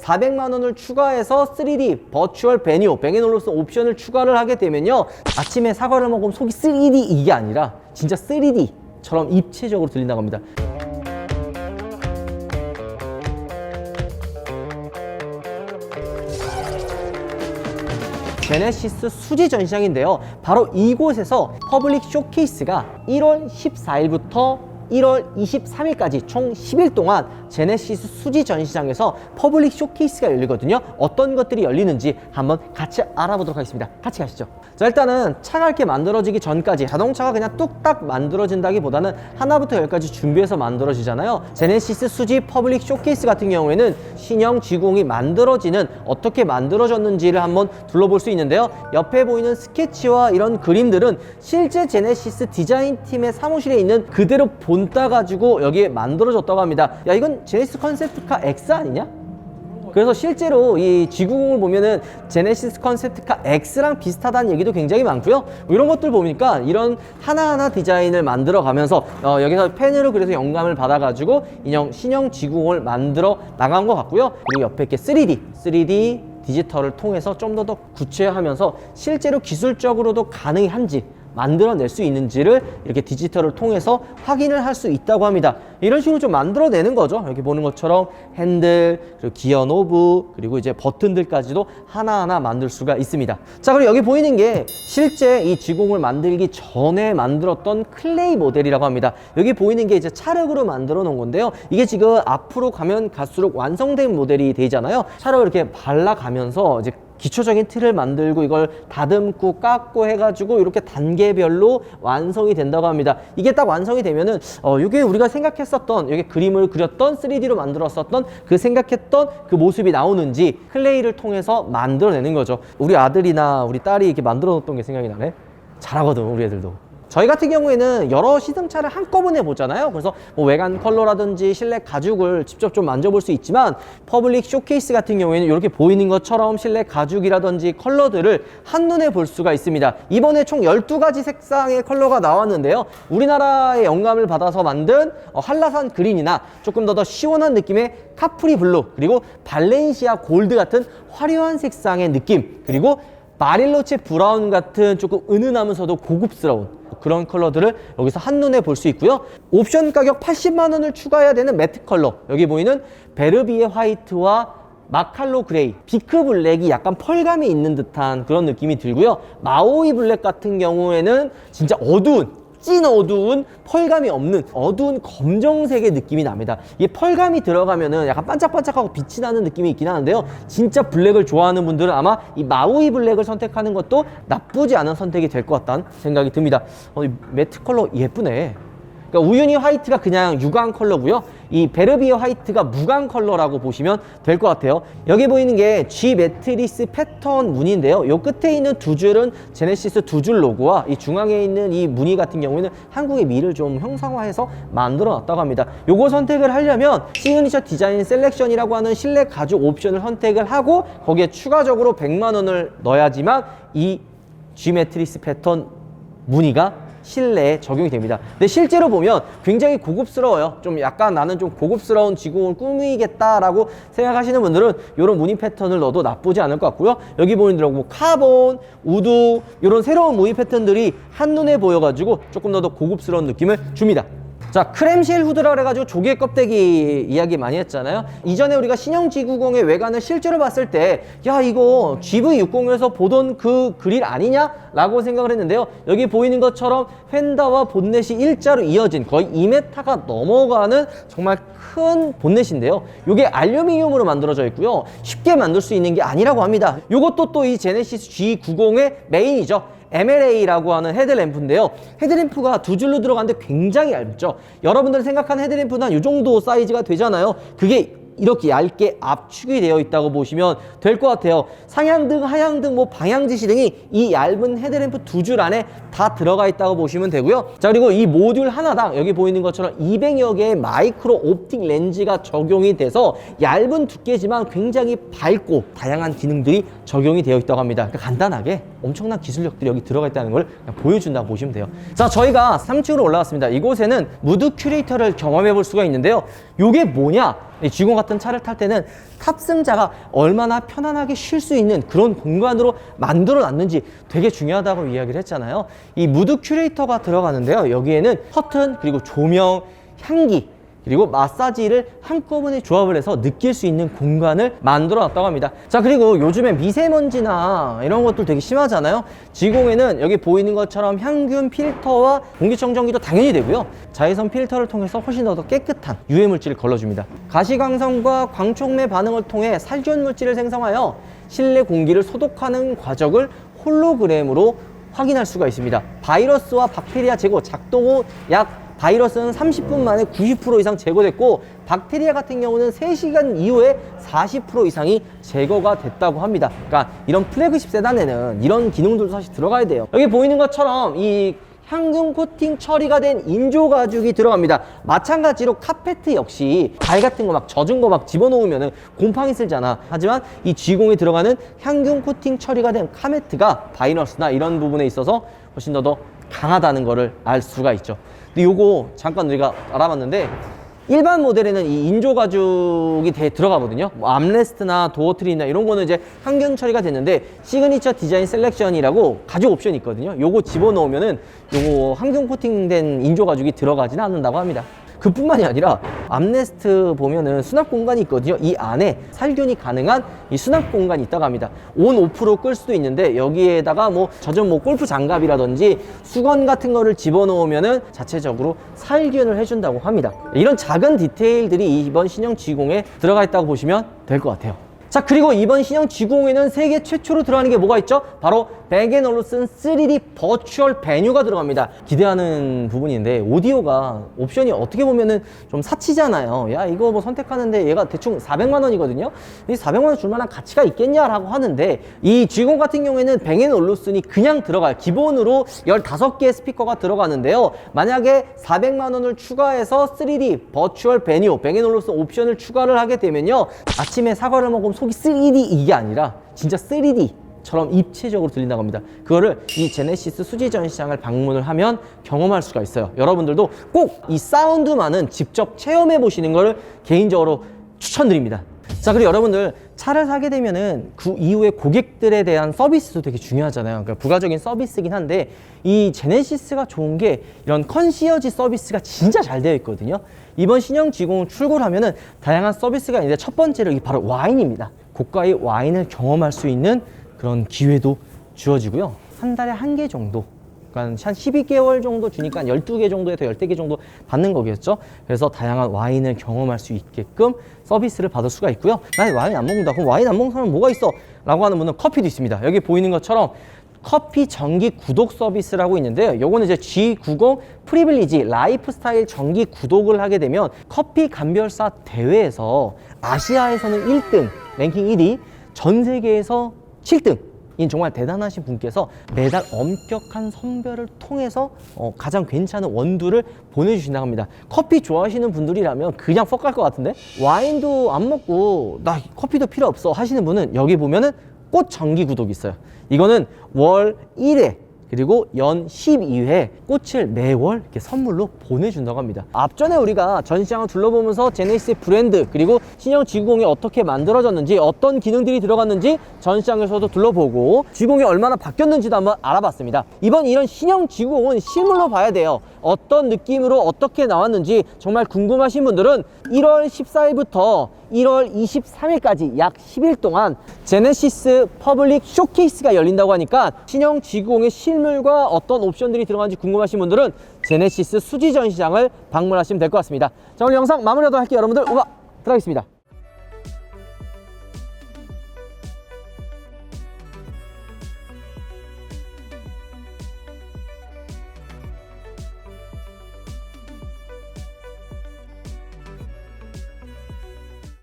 400만 원을 추가해서 3D 버추얼 뱅앤올루슨 옵션을 추가를 하게 되면요, 아침에 사과를 먹으면 속이 3D 이게 아니라 진짜 3D처럼 입체적으로 들린다고 합니다. 제네시스 수지 전시장인데요, 바로 이곳에서 퍼블릭 쇼케이스가 1월 14일부터 1월 23일까지 총 10일 동안 제네시스 수지 전시장에서 퍼블릭 쇼케이스가 열리거든요. 어떤 것들이 열리는지 한번 같이 알아보도록 하겠습니다. 같이 가시죠. 자, 일단은 차가 이렇게 만들어지기 전까지 자동차가 그냥 뚝딱 만들어진다기보다는 하나부터 열까지 준비해서 만들어지잖아요. 제네시스 수지 퍼블릭 쇼케이스 같은 경우에는 신형 G90이 만들어지는, 어떻게 만들어졌는지를 한번 둘러볼 수 있는데요. 옆에 보이는 스케치와 이런 그림들은 실제 제네시스 디자인팀의 사무실에 있는 그대로 본따 가지고 여기에 만들어졌다고 합니다. 야, 이건 제네시스 컨셉트카 X 아니냐? 그래서 실제로 이 G90을 보면은 제네시스 컨셉트카 X랑 비슷하다는 얘기도 굉장히 많고요. 이런 것들 보니까 이런 하나하나 디자인을 만들어 가면서 여기서 펜으로 그래서 영감을 받아 가지고 신형 G90을 만들어 나간 것 같고요. 그리고 옆에 이렇게 3D 디지털을 통해서 좀 더 구체화하면서 실제로 기술적으로도 가능한지 만들어낼 수 있는지를 이렇게 디지털을 통해서 확인을 할 수 있다고 합니다. 이런 식으로 좀 만들어내는 거죠. 여기 보는 것처럼 핸들, 그리고 기어 노브, 그리고 이제 버튼들까지도 하나하나 만들 수가 있습니다. 자, 그리고 여기 보이는 게 실제 이 G90을 만들기 전에 만들었던 클레이 모델이라고 합니다. 여기 보이는 게 이제 찰흙으로 만들어 놓은 건데요. 이게 지금 앞으로 가면 갈수록 완성된 모델이 되잖아요. 찰흙을 이렇게 발라가면서 이제 기초적인 틀을 만들고 이걸 다듬고 깎고 해가지고 이렇게 단계별로 완성이 된다고 합니다. 이게 딱 완성이 되면은 이게 우리가 생각했었던, 여기 그림을 그렸던 3D로 만들었었던 그 생각했던 그 모습이 나오는지 클레이를 통해서 만들어내는 거죠. 우리 아들이나 우리 딸이 이렇게 만들어 놓았던 게 생각이 나네. 잘하거든, 우리 애들도. 저희 같은 경우에는 여러 시승차를 한꺼번에 보잖아요. 그래서 뭐 외관 컬러라든지 실내 가죽을 직접 좀 만져볼 수 있지만, 퍼블릭 쇼케이스 같은 경우에는 이렇게 보이는 것처럼 실내 가죽이라든지 컬러들을 한눈에 볼 수가 있습니다. 이번에 총 12가지 색상의 컬러가 나왔는데요. 우리나라의 영감을 받아서 만든 한라산 그린이나 조금 더 시원한 느낌의 카프리 블루, 그리고 발렌시아 골드 같은 화려한 색상의 느낌, 그리고 바릴로체 브라운 같은 조금 은은하면서도 고급스러운 그런 컬러들을 여기서 한눈에 볼 수 있고요. 옵션 가격 80만 원을 추가해야 되는 매트 컬러, 여기 보이는 베르비에 화이트와 마칼로 그레이, 비크 블랙이 약간 펄감이 있는 듯한 그런 느낌이 들고요. 마오이 블랙 같은 경우에는 진짜 찐 어두운, 펄감이 없는 어두운 검정색의 느낌이 납니다. 이게 펄감이 들어가면은 약간 반짝반짝하고 빛이 나는 느낌이 있긴 하는데요. 진짜 블랙을 좋아하는 분들은 아마 이 마오이 블랙을 선택하는 것도 나쁘지 않은 선택이 될 것 같다는 생각이 듭니다. 이 매트 컬러 예쁘네. 그러니까 우유니 화이트가 그냥 유광 컬러고요. 이 베르비에 화이트가 무광 컬러라고 보시면 될 것 같아요. 여기 보이는 게 G 매트리스 패턴 무늬인데요. 요 끝에 있는 두 줄은 제네시스 두 줄 로고와 이 중앙에 있는 이 무늬 같은 경우에는 한국의 미를 좀 형상화해서 만들어 놨다고 합니다. 요거 선택을 하려면 시그니처 디자인 셀렉션이라고 하는 실내 가죽 옵션을 선택을 하고 거기에 추가적으로 100만 원을 넣어야지만 이 G 매트리스 패턴 무늬가 실내에 적용이 됩니다. 근데 실제로 보면 굉장히 고급스러워요. 좀 약간 나는 좀 고급스러운 G90을 꾸미겠다라고 생각하시는 분들은 이런 무늬 패턴을 넣어도 나쁘지 않을 것 같고요. 여기 보이는 대로 뭐 카본, 우드, 이런 새로운 무늬 패턴들이 한눈에 보여가지고 조금 더 고급스러운 느낌을 줍니다. 자, 크렘실 후드라 그래가지고 조개 껍데기 이야기 많이 했잖아요. 이전에 우리가 신형 G90의 외관을 실제로 봤을 때, 야, 이거 GV60에서 보던 그 그릴 아니냐? 라고 생각을 했는데요. 여기 보이는 것처럼 휀다와 본넷이 일자로 이어진 거의 2m가 넘어가는 정말 큰 본넷인데요. 이게 알루미늄으로 만들어져 있고요. 쉽게 만들 수 있는 게 아니라고 합니다. 이것도 또 이 제네시스 G90의 메인이죠. MLA라고 하는 헤드램프인데요. 헤드램프가 두 줄로 들어가는데 굉장히 얇죠. 여러분들 생각하는 헤드램프는 한 이 정도 사이즈가 되잖아요. 그게 이렇게 얇게 압축이 되어 있다고 보시면 될 것 같아요. 상향등, 하향등, 뭐 방향지시등이 이 얇은 헤드램프 두 줄 안에 다 들어가 있다고 보시면 되고요. 자, 그리고 이 모듈 하나당 여기 보이는 것처럼 200여 개의 마이크로 옵틱 렌즈가 적용이 돼서 얇은 두께지만 굉장히 밝고 다양한 기능들이 적용이 되어 있다고 합니다. 그러니까 간단하게 엄청난 기술력들이 여기 들어가 있다는 걸 그냥 보여준다고 보시면 돼요. 자, 저희가 3층으로 올라갔습니다. 이곳에는 무드 큐레이터를 경험해 볼 수가 있는데요. 이게 뭐냐? 이 G90 같은 차를 탈 때는 탑승자가 얼마나 편안하게 쉴 수 있는 그런 공간으로 만들어 놨는지 되게 중요하다고 이야기를 했잖아요. 이 무드 큐레이터가 들어가는데요. 여기에는 커튼, 그리고 조명, 향기, 그리고 마사지를 한꺼번에 조합을 해서 느낄 수 있는 공간을 만들어 놨다고 합니다. 자, 그리고 요즘에 미세먼지나 이런 것들 되게 심하잖아요. G90에는 여기 보이는 것처럼 향균 필터와 공기청정기도 당연히 되고요. 자외선 필터를 통해서 훨씬 더 깨끗한 유해 물질을 걸러줍니다. 가시광선과 광촉매 반응을 통해 살균 물질을 생성하여 실내 공기를 소독하는 과정을 홀로그램으로 확인할 수가 있습니다. 바이러스와 박테리아 제거 작동 후 바이러스는 30분 만에 90% 이상 제거됐고, 박테리아 같은 경우는 3시간 이후에 40% 이상이 제거가 됐다고 합니다. 그러니까 이런 플래그십 세단에는 이런 기능들도 사실 들어가야 돼요. 여기 보이는 것처럼 이 향균 코팅 처리가 된 인조 가죽이 들어갑니다. 마찬가지로 카페트 역시 발 같은 거 막 젖은 거 막 집어넣으면 곰팡이 쓸잖아. 하지만 이 G90에 들어가는 향균 코팅 처리가 된 카메트가 바이러스나 이런 부분에 있어서 훨씬 더 강하다는 거를 알 수가 있죠. 근데 요거 잠깐 우리가 알아봤는데, 일반 모델에는 이 인조 가죽이 들어가거든요. 뭐 암레스트나 도어 트리나 이런 거는 이제 향균 처리가 됐는데, 시그니처 디자인 셀렉션이라고 가죽 옵션이 있거든요. 요거 집어넣으면은 요거 향균 코팅된 인조 가죽이 들어가지는 않는다고 합니다. 그뿐만이 아니라 암레스트 보면은 수납 공간이 있거든요. 이 안에 살균이 가능한 이 수납 공간이 있다고 합니다. 온 오프로 끌 수도 있는데, 여기에다가 뭐 젖은 뭐 골프 장갑이라든지 수건 같은 거를 집어넣으면은 자체적으로 살균을 해준다고 합니다. 이런 작은 디테일들이 이번 신형 G90에 들어가 있다고 보시면 될 것 같아요. 자, 그리고 이번 신형 G90에는 세계 최초로 들어가는 게 뭐가 있죠? 바로 베겐 올루슨 3D 버추얼 베뉴가 들어갑니다. 기대하는 부분인데, 오디오가 옵션이 어떻게 보면은 좀 사치잖아요. 야, 이거 뭐 선택하는데 얘가 대충 400만 원이거든요. 이 400만 원 줄 만한 가치가 있겠냐라고 하는데, 이 G90 같은 경우에는 베겐 올루슨이 그냥 들어가요. 기본으로 15개의 스피커가 들어가는데요. 만약에 400만 원을 추가해서 3D 버추얼 베뉴, 베겐 올루슨 옵션을 추가를 하게 되면요, 아침에 사과를 먹으면 속이 3D 이게 아니라 진짜 3D처럼 입체적으로 들린다고 합니다. 그거를 이 제네시스 수지 전시장을 방문을 하면 경험할 수가 있어요. 여러분들도 꼭 이 사운드만은 직접 체험해 보시는 걸 개인적으로 추천드립니다. 자, 그리고 여러분들 차를 사게 되면은 그 이후에 고객들에 대한 서비스도 되게 중요하잖아요. 그러니까 부가적인 서비스긴 한데, 이 제네시스가 좋은 게 이런 컨시어지 서비스가 진짜 잘 되어 있거든요. 이번 신형 G90 출고를 하면은 다양한 서비스가 있는데, 첫 번째로 이 바로 와인입니다. 고가의 와인을 경험할 수 있는 그런 기회도 주어지고요. 한 달에 1개 정도, 그러니까 한 12개월 정도 주니까 12개 정도에서 10개 정도 받는 거겠죠. 그래서 다양한 와인을 경험할 수 있게끔 서비스를 받을 수가 있고요. 난 와인 안 먹는다. 그럼 와인 안 먹는 사람은 뭐가 있어? 라고 하는 분은 커피도 있습니다. 여기 보이는 것처럼 커피 정기 구독 서비스라고 있는데요. 요거는 이제 G90 프리빌리지 라이프스타일 정기 구독을 하게 되면 커피 감별사 대회에서 아시아에서는 1등, 랭킹 1위, 전 세계에서 7등 인 정말 대단하신 분께서 매달 엄격한 선별을 통해서 가장 괜찮은 원두를 보내주신다고 합니다. 커피 좋아하시는 분들이라면 그냥 퍽 갈 것 같은데, 와인도 안 먹고 나 커피도 필요 없어 하시는 분은 여기 보면은 꽃 정기 구독이 있어요. 이거는 월 1회 그리고 연 12회 꽃을 매월 이렇게 선물로 보내준다고 합니다. 앞전에 우리가 전시장을 둘러보면서 제네시스의 브랜드, 그리고 신형 G90이 어떻게 만들어졌는지, 어떤 기능들이 들어갔는지 전시장에서도 둘러보고 G90이 얼마나 바뀌었는지도 한번 알아봤습니다. 이번 이런 신형 G90은 실물로 봐야 돼요. 어떤 느낌으로 어떻게 나왔는지 정말 궁금하신 분들은 1월 14일부터 1월 23일까지 약 10일 동안 제네시스 퍼블릭 쇼케이스가 열린다고 하니까, 신형 G90의 실물과 어떤 옵션들이 들어가는지 궁금하신 분들은 제네시스 수지 전시장을 방문하시면 될 것 같습니다. 자, 오늘 영상 마무리하도록 할게요. 여러분들 우박 들어가겠습니다.